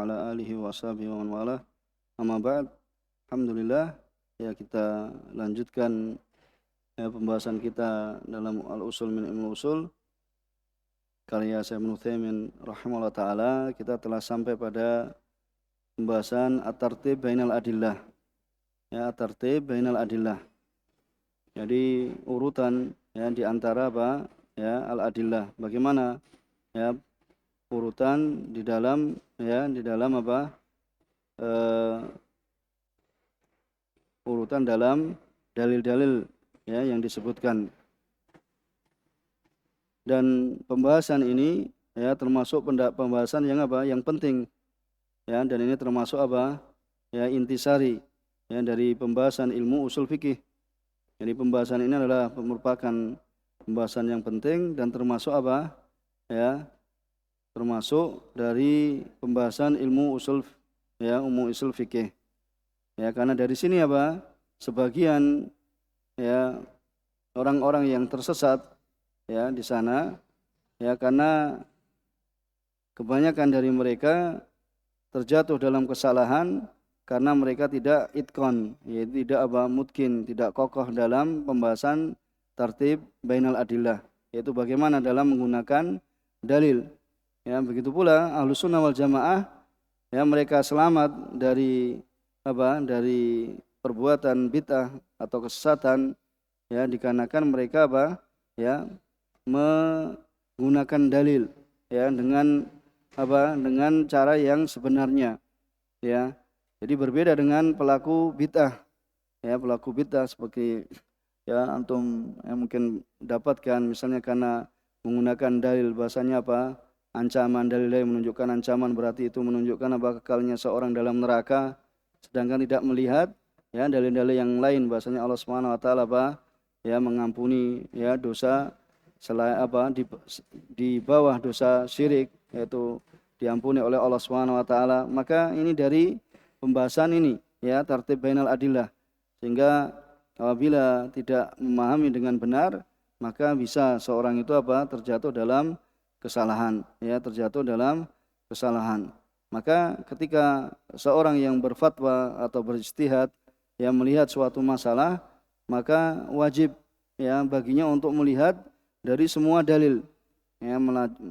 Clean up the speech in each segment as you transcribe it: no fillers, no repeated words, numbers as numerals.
ala alihi wa sahbihi wa man walah. Amma ba'd. Alhamdulillah, ya kita lanjutkan pembahasan kita dalam al-usul min ilmu usul karya Syekh Ibnu Utsaimin rahimahullah taala. Kita telah sampai pada pembahasan at-tartib bainal adillah. Ya, at-tartib bainal adillah. Jadi urutan ya di antara apa? Ya, al-adillah. Bagaimana ya urutan di dalam apa? Urutan dalam dalil-dalil ya yang disebutkan. Dan pembahasan ini ya termasuk pembahasan yang apa? Yang penting. Ya, dan ini termasuk apa? Ya, intisari ya dari pembahasan ilmu usul fikih. Jadi pembahasan ini adalah merupakan pembahasan yang penting dan termasuk apa? Ya, termasuk dari pembahasan ilmu usul fikih. Ya, karena dari sini apa? Sebagian ya orang-orang yang tersesat ya di sana ya karena kebanyakan dari mereka terjatuh dalam kesalahan karena mereka tidak itqan, yaitu tidak mutkin, tidak kokoh dalam pembahasan tartib bainal adillah, yaitu bagaimana dalam menggunakan dalil. Ya, begitu pula Ahlus Sunnah wal Jamaah ya mereka selamat dari dari perbuatan bid'ah atau kesesatan ya dikarenakan mereka ya menggunakan dalil ya dengan dengan cara yang sebenarnya ya. Jadi berbeda dengan pelaku bid'ah ya, pelaku bid'ah seperti ya antum yang mungkin dapatkan misalnya karena menggunakan dalil bahasanya ancaman, dalil yang menunjukkan ancaman berarti itu menunjukkan kekalnya seorang dalam neraka, sedangkan tidak melihat ya dalil-dalil yang lain bahasanya Allah Subhanahu wa taala ya mengampuni ya dosa selain di bawah dosa syirik, yaitu diampuni oleh Allah Subhanahu wa taala. Maka ini dari pembahasan ini ya tartib bainal adillah, sehingga apabila tidak memahami dengan benar maka bisa seorang itu terjatuh dalam kesalahan ya, terjatuh dalam kesalahan. Maka ketika seorang yang berfatwa atau berijtihad yang melihat suatu masalah, maka wajib ya baginya untuk melihat dari semua dalil ya,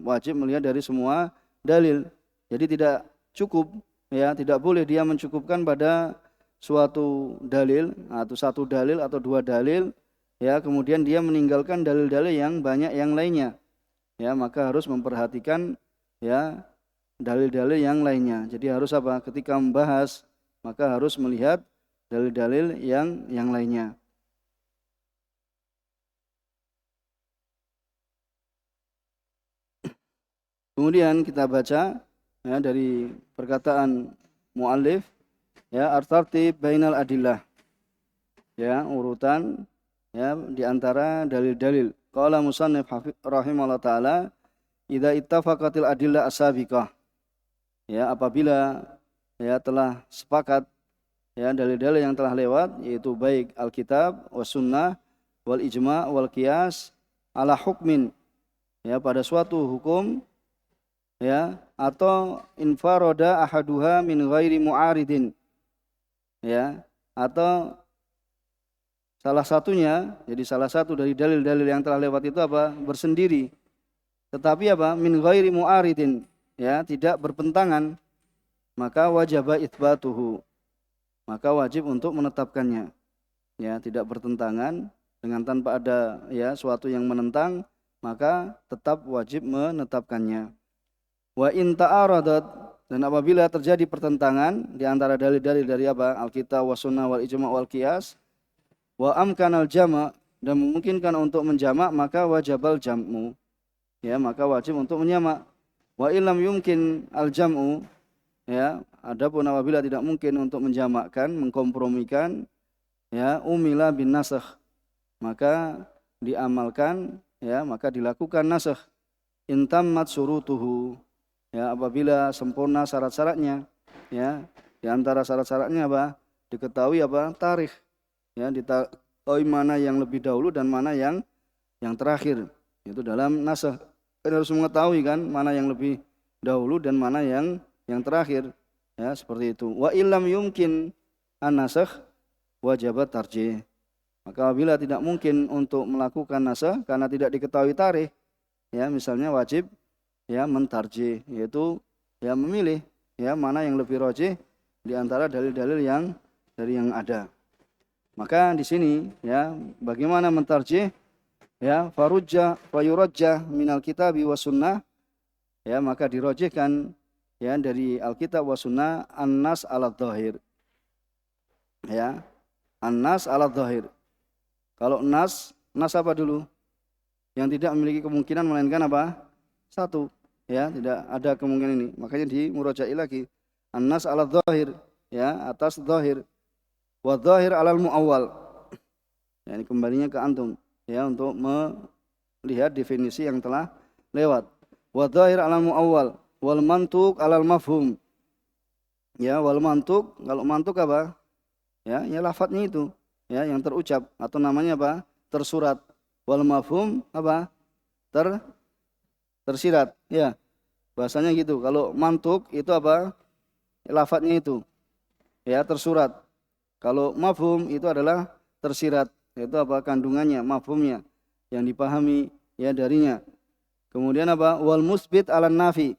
wajib melihat dari semua dalil. Jadi tidak cukup ya, tidak boleh dia mencukupkan pada suatu dalil atau satu dalil atau dua dalil ya, kemudian dia meninggalkan dalil-dalil yang banyak yang lainnya ya, maka harus memperhatikan ya dalil-dalil yang lainnya. Jadi harus ketika membahas maka harus melihat dalil-dalil yang lainnya. Kemudian kita baca ya dari perkataan muallif ya at-tartib bainal adillah. Ya, urutan ya di antara dalil-dalil. Qala musannif rahimahullah taala, idza ittafaqatil adillah as-sabiqah. Ya, apabila ya telah sepakat ya dalil-dalil yang telah lewat, yaitu baik Alkitab was sunnah wal ijma' wal qiyas ala hukmin ya pada suatu hukum ya, atau infaroda ahaduha min ghairi mu'aridin ya, atau salah satunya, jadi salah satu dari dalil-dalil yang telah lewat itu bersendiri, tetapi min ghairi mu'aridin ya, tidak bertentangan, maka wajib itsbatuhu, maka wajib untuk menetapkannya ya, tidak bertentangan dengan tanpa ada ya suatu yang menentang, maka tetap wajib menetapkannya. Wa in ta'aradat, dan apabila terjadi pertentangan di antara dalil-dalil dari Alkitab was sunnah wal ijma' wal qiyas, wa amkanal jama', dan memungkinkan untuk menjamak, maka wajibal jam'u ya, maka wajib untuk menjamak. Wa illam yumkin al jam'u ya, adapun apabila tidak mungkin untuk menjamakkan, mengkompromikan ya, umila bin nasakh, maka diamalkan ya, maka dilakukan nasakh intammat surutuhu ya, apabila sempurna syarat-syaratnya ya, di antara syarat-syaratnya diketahui tarikh ya, diketahui mana yang lebih dahulu dan mana yang terakhir, itu dalam nasakh. Kita harus mengetahui kan mana yang lebih dahulu dan mana yang terakhir. Ya, seperti itu. Wa illam yumkin an-nasakh wajibat tarjih. Maka apabila tidak mungkin untuk melakukan nasakh karena tidak diketahui tarikh, ya misalnya wajib ya mentarjih, yaitu ya memilih ya mana yang lebih rajih di antara dalil-dalil yang dari yang ada. Maka di sini ya bagaimana mentarjih? Ya farujja wa yurajjah minal kitabi was sunnah, ya maka dirajihkan ya dari Alkitab wa sunnah an-nas ala dhahir. Ya, an-nas ala dhahir. Kalau nas apa dulu? Yang tidak memiliki kemungkinan melainkan apa? Satu. Ya, tidak ada kemungkinan ini. Makanya dimurajai lagi. An-nas ala dhahir, ya, atas dhahir. Wa dhahir alal muawwal. Ya, ini kembalinya ke antum ya untuk melihat definisi yang telah lewat. Wa dhahir alal muawwal wal mantuq alal mafhum. Ya, wal mantuq, kalau mantuq apa? Ya lafadznya itu ya yang terucap atau namanya apa? Tersurat. Wal mafhum apa? Tersirat. Ya. Bahasanya gitu. Kalau mantuk itu apa? Lafadznya itu. Ya, tersurat. Kalau mafhum itu adalah tersirat. Itu apa? Kandungannya, mafhumnya yang dipahami ya darinya. Kemudian apa? Wal musbit 'alan nafi.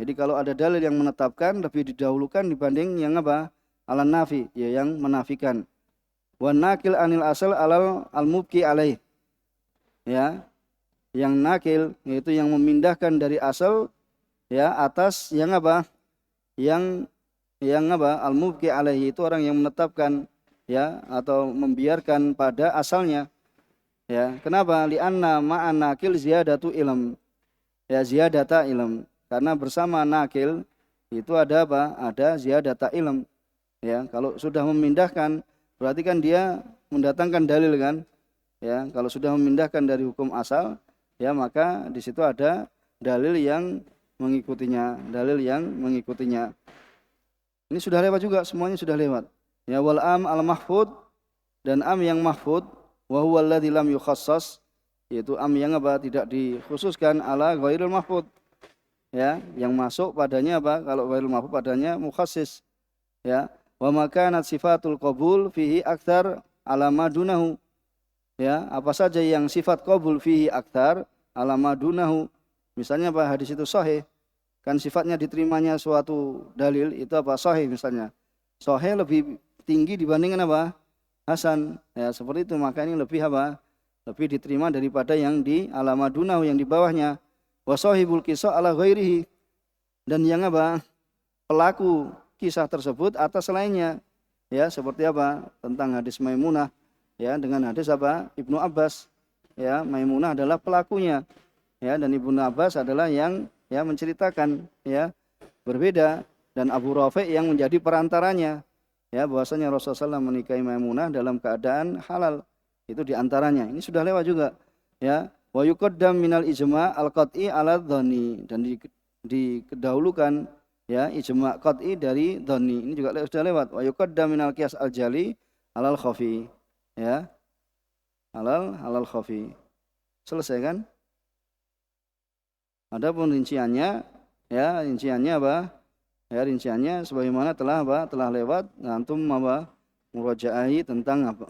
Jadi kalau ada dalil yang menetapkan lebih didahulukan dibanding yang apa? 'Alan nafi, ya yang menafikan. Wan nakil anil asal alal al-mubqi alaih. Ya. Yang nakil yaitu yang memindahkan dari asal ya atas yang apa? Yang apa? Al-mubqi alaihi itu orang yang menetapkan ya atau membiarkan pada asalnya. Ya, kenapa? Li'anna ma'an nakil ziyadatu ilm. Ya, ziyadata ilm. Karena bersama nakil itu ada apa? Ada ziyadata ilm. Ya, kalau sudah memindahkan berarti kan dia mendatangkan dalil kan? Ya, kalau sudah memindahkan dari hukum asal, ya maka di situ ada dalil yang mengikutinya, Ini sudah lewat juga, semuanya sudah lewat. Ya wal am al mahfud, dan am yang mahfud, wa huwa alladzi lam yukhassas, yaitu am yang apa? Tidak dikhususkan ala ghairil mahfud. Ya, yang masuk padanya apa? Kalau ghairil mahfud padanya mukhassis. Ya, wa makanat sifatul qabul fihi aktsar ala madunahu. Ya, apa saja yang sifat qabul fihi aktsar ala madunahu. Misalnya apa? Hadis itu sahih. Kan sifatnya diterimanya suatu dalil itu apa? Sahih misalnya. Sahih lebih tinggi dibandingkan apa? Hasan. Ya, seperti itu. Maka ini lebih apa? Lebih diterima daripada yang di ala madunahu, yang di bawahnya. Wa sahibul qissa ala ghairihi. Dan yang apa? Pelaku kisah tersebut atas lainnya. Ya, seperti apa? Tentang hadis Maimunah. Ya, dengan hadis apa? Ibnu Abbas. Ya, Maimunah adalah pelakunya. Ya, dan Ibnu Abbas adalah yang ya menceritakan, ya. Berbeda, dan Abu Rafi' yang menjadi perantaranya. Ya, bahwasanya Rasulullah SAW menikahi Maimunah dalam keadaan halal. Itu diantaranya. Ini sudah lewat juga. Ya, wa yuqaddam minal ijma' al-qat'i ala dhanni, dan didahulukan ya ijma' qat'i dari dhanni. Ini juga sudah lewat. Wa yuqaddam minal qiyas al-jali alal khafi. Ya, halal khafi. Selesai kan? Adapun rinciannya, ya rinciannya apa? Ya rinciannya sebagaimana telah apa? Telah lewat. Antum apa? Muraja'ahi tentang apa?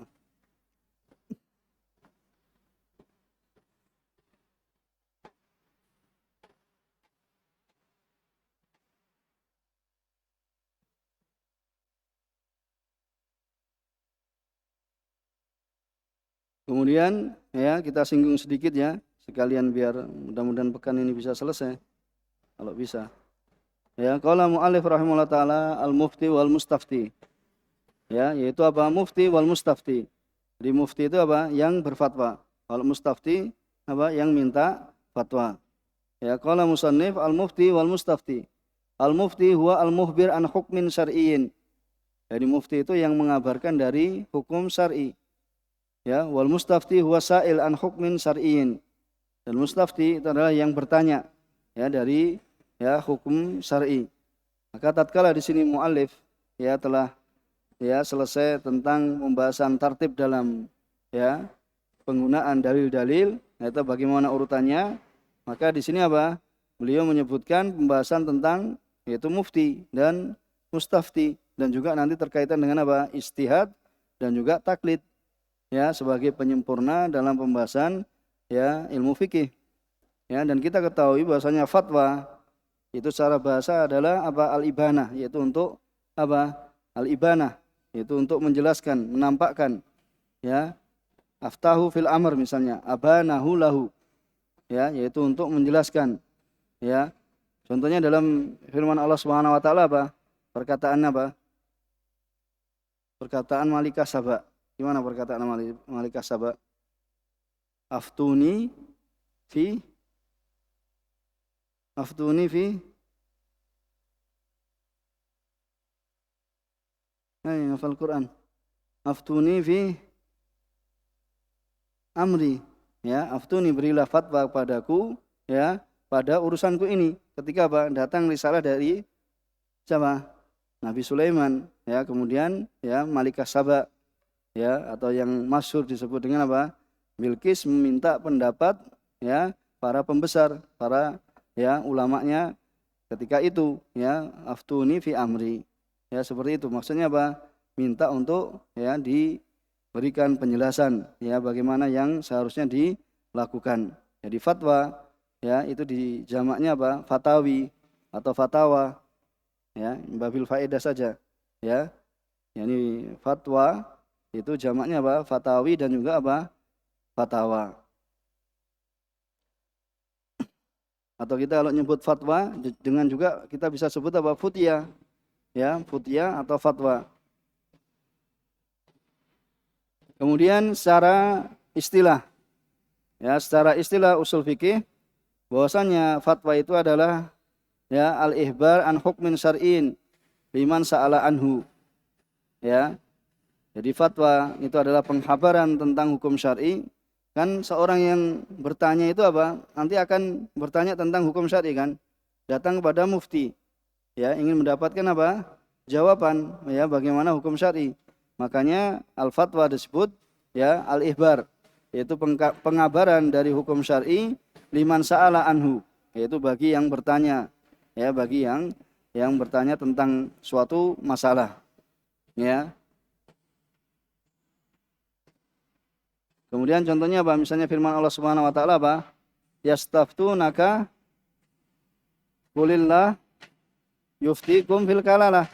Kemudian ya kita singgung sedikit ya, sekalian biar mudah-mudahan pekan ini bisa selesai. Kalau bisa. Ya, qala mu'allif rahimahullah taala al-mufti wal mustafti. Ya, yaitu apa? Mufti wal mustafti. Jadi mufti itu apa? Yang berfatwa. Kalau mustafti apa? Yang minta fatwa. Ya, qala musannif al-mufti wal mustafti. Al-mufti huwa al-mukhbir an hukmin syar'iyyin. Jadi mufti itu yang mengabarkan dari hukum syar'i. Ya, wal mustafti huwa sa'il an hukmin syar'iyyin. Dan mustafti itu adalah yang bertanya ya dari ya hukum syar'i. Maka tatkala di sini muallif ya telah ya selesai tentang pembahasan tartib dalam ya penggunaan dalil-dalil, yaitu bagaimana urutannya, maka di sini apa? Beliau menyebutkan pembahasan tentang yaitu mufti dan mustafti, dan juga nanti terkaitan dengan apa? Ijtihad dan juga taklid, ya, sebagai penyempurna dalam pembahasan ya ilmu fikih. Ya, dan kita ketahui bahwasanya fatwa itu secara bahasa adalah apa? Al-ibanah, yaitu untuk apa? Al-ibanah, yaitu untuk menjelaskan, menampakkan, ya. Aftahu fil amr misalnya, abanahu lahu, ya, yaitu untuk menjelaskan, ya. Contohnya dalam firman Allah Subhanahu wa taala apa? Perkataan apa? Perkataan Malikah Saba. Gimana perkataan Malikah Saba? Aftuni fi aftuni fi hafal Quran. Aftuni fi amri, ya, aftuni, berilah fatwa padaku, ya, pada urusanku ini. Ketika apa? Datang risalah dari siapa? Nabi Sulaiman, ya, kemudian ya Malikah Saba, ya, atau yang masyhur disebut dengan apa? Bilqis meminta pendapat, ya, para pembesar, para ya ulamanya ketika itu, ya, aftuni fi amri. Ya, seperti itu. Maksudnya apa? Minta untuk ya diberikan penjelasan, ya, bagaimana yang seharusnya dilakukan. Jadi fatwa, ya, itu di jamaknya apa? Fatawi atau fatawa, ya, babil faedah saja, ya. Yani fatwa itu jamaknya apa? Fatawi dan juga apa? Fatawa. Atau kita kalau nyebut fatwa dengan juga kita bisa sebut apa? Futya, ya, futya atau fatwa. Kemudian secara istilah, ya, secara istilah usul fikih bahwasanya fatwa itu adalah ya al-ihbar an hukmin syar'in liman sa'ala anhu, ya. Jadi fatwa itu adalah penghabaran tentang hukum syar'i. Kan seorang yang bertanya itu apa? Nanti akan bertanya tentang hukum syar'i kan? Datang kepada mufti, ya, ingin mendapatkan apa? Jawaban, ya, bagaimana hukum syar'i. Makanya al-fatwa disebut ya al-ihbar, yaitu pengabaran dari hukum syar'i liman sa'ala anhu, yaitu bagi yang bertanya, ya, bagi yang bertanya tentang suatu masalah, ya. Kemudian contohnya apa? Misalnya firman Allah Subhanahu wa taala apa? Yastaftunaka qulillah yuftikum fil kalalah.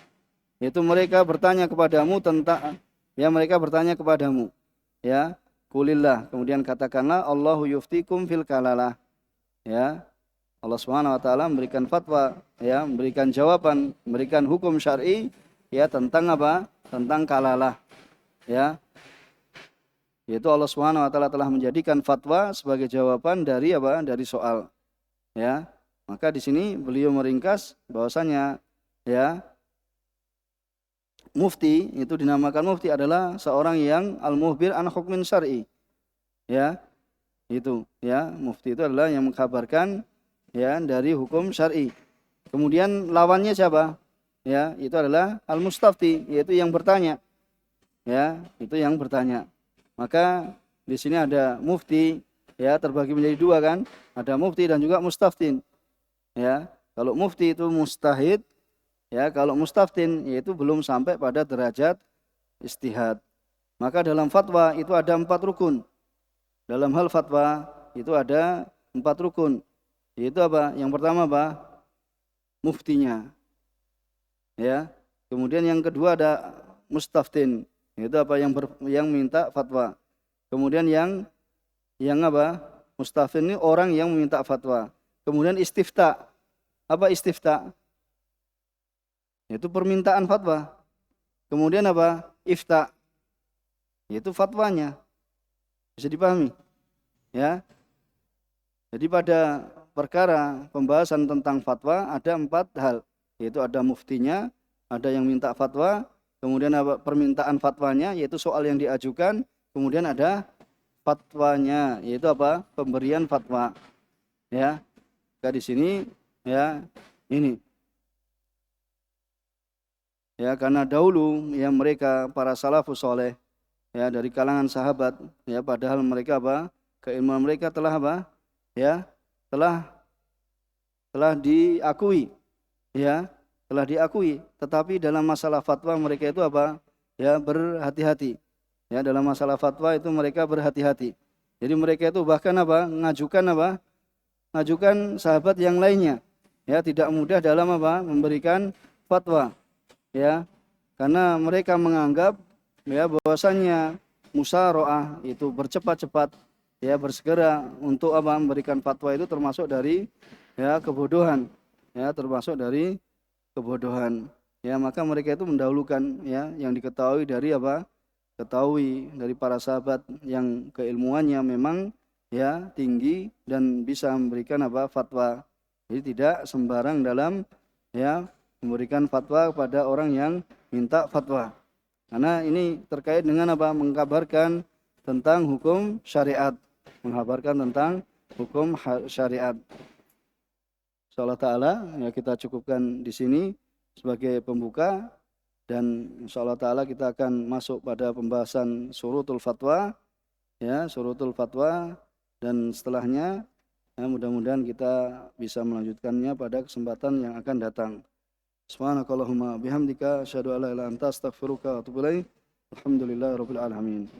Yaitu mereka bertanya kepadamu tentang, ya, mereka bertanya kepadamu, ya, qulillah, kemudian katakanlah Allahu yuftikum fil kalalah, ya. Allah Subhanahu wa taala memberikan fatwa, ya, memberikan jawaban, memberikan hukum syar'i, ya, tentang apa? Tentang kalalah, ya. Yaitu Allah Subhanahu wa taala telah menjadikan fatwa sebagai jawaban dari apa? Dari soal, ya. Maka di sini beliau meringkas bahwasanya, ya, mufti itu dinamakan mufti adalah seorang yang al-muhbir an hukmin syar'i, ya. Itu, ya, mufti itu adalah yang mengkabarkan, ya, dari hukum syar'i. Kemudian lawannya siapa? Ya, itu adalah al-mustafti, yaitu yang bertanya, ya, itu yang bertanya. Maka di sini ada mufti, ya, terbagi menjadi dua kan? Ada mufti dan juga mustaftin, ya. Kalau mufti itu mustahid, ya, kalau mustaftin yaitu belum sampai pada derajat ijtihad. Maka dalam fatwa itu ada 4 rukun. Dalam hal fatwa itu ada 4 rukun. Yaitu apa? Yang pertama apa? Muftinya, ya. Kemudian yang kedua ada mustaftin, yaitu apa? Yang minta fatwa. Kemudian yang apa? Mustaftin ini orang yang meminta fatwa. Kemudian istifta. Apa istifta? Yaitu permintaan fatwa. Kemudian apa? Ifta, yaitu fatwanya. Bisa dipahami, ya. Jadi pada perkara pembahasan tentang fatwa ada 4 hal, yaitu ada muftinya, ada yang minta fatwa, kemudian apa? Permintaan fatwanya, yaitu soal yang diajukan, kemudian ada fatwanya, yaitu apa? Pemberian fatwa, ya. Nah, di sini, ya, ini, ya, karena dahulu ya mereka para salafus soleh, ya, dari kalangan sahabat, ya, padahal mereka apa? Keilmuan mereka telah apa? Ya, telah diakui, ya, telah diakui, tetapi dalam masalah fatwa mereka itu apa? Ya, berhati-hati. Ya, dalam masalah fatwa itu mereka berhati-hati. Jadi mereka itu bahkan apa? Ngajukan apa? Ngajukan sahabat yang lainnya. Ya, tidak mudah dalam apa? Memberikan fatwa. Ya, karena mereka menganggap ya bahwasannya musyaroah itu bercepat-cepat ya bersegera untuk apa memberikan fatwa itu termasuk dari ya kebodohan, ya termasuk dari kebodohan. Ya, maka mereka itu mendahulukan ya yang diketahui dari apa? Ketahui dari para sahabat yang keilmuannya memang ya tinggi dan bisa memberikan apa? Fatwa. Jadi tidak sembarang dalam ya memberikan fatwa kepada orang yang minta fatwa. Karena ini terkait dengan apa? Mengkabarkan tentang hukum syariat, mengkabarkan tentang hukum syariat. Insyaallah taala ya kita cukupkan di sini sebagai pembuka dan insyaallah taala kita akan masuk pada pembahasan syurutul fatwa ya, syurutul fatwa dan setelahnya ya, mudah-mudahan kita bisa melanjutkannya pada kesempatan yang akan datang. Subhanakallahumma bihamdika asyhadu an la ilaha illa anta astaghfiruka wa atubu ilaik. Alhamdulillahirabbil alamin.